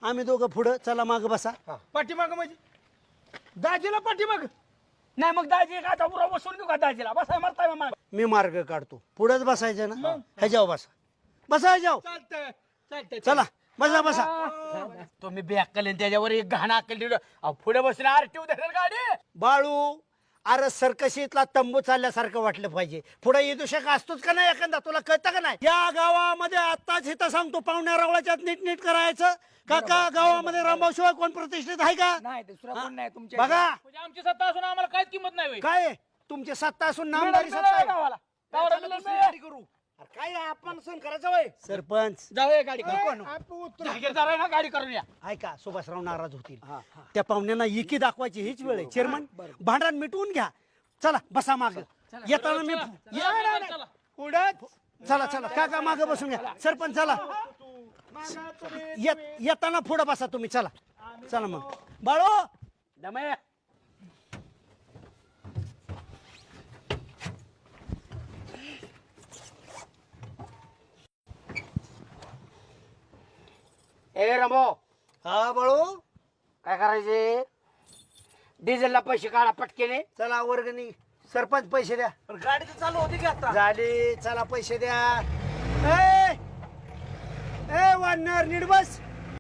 आम्ही दोघं पुढं, चला माग बसा. पाठीमाग म्हणजे दाजीला पाठीमाग नाही, मग दाजी का आता पुरा बसून घेऊ का दाजीला बसाय मारताय मग मी मार्ग काढतो, पुढंच बसायचं ना. ह्याच्यावर बसा, बसा ह्याच्यावर. चालतंय चालतंय चला बसा बसा. तुम्ही बॅकल त्याच्यावर एक घाण अक्कल दिलं पुढे बसून आरटीओ धरेल गाडी बाळू, अरे सर्कशीतला तंबू चालल्यासारखं वाटलं पाहिजे. पुढे येदुशक असतोच का नाही एखादा, तुला कळतं का नाही? या गावामध्ये आताच इथं सांगतो, पाहुण्या रावळाच्यात नीट करायचं. काका, गावामध्ये रामभाऊ शिवाय कोण प्रतिष्ठित आहे का? नाही दुसरा कोण नाही तुमच्या बघा म्हणजे आमची सत्ता असून आम्हाला काहीच किंमत नाही होय. काय तुमची सत्ता असून नामदारी सत्ता आहे. गावाला गावाला मिळेल, मिळेल. करू. अरे काय आपण सण करायचं वय सरपंच. जाऊया गाडी जागीरदार आहे ना, गाडी करून या. ऐका, सुभाषराव नाराज होतील. त्या पाहुण्यांना एकी दाखवायची हीच वेळ आहे. चेअरमन, भांडण मिटवून घ्या. चला बसा माग. येताना मी पुढे चला चला, काका माग बसून घ्या. सरपंच चला, येताना पुढे बसा तुम्ही. चला चला मग बाळो. दमे ए रमो, हा बाळू, काय करायचे? डिझेलला पैसे काढा पटकेने. चला वर्गणी. सरपंच पैसे द्या. गाडी तर चालू होती की आता. झाली, चला पैसे द्या. ए वाढणार नीट बस.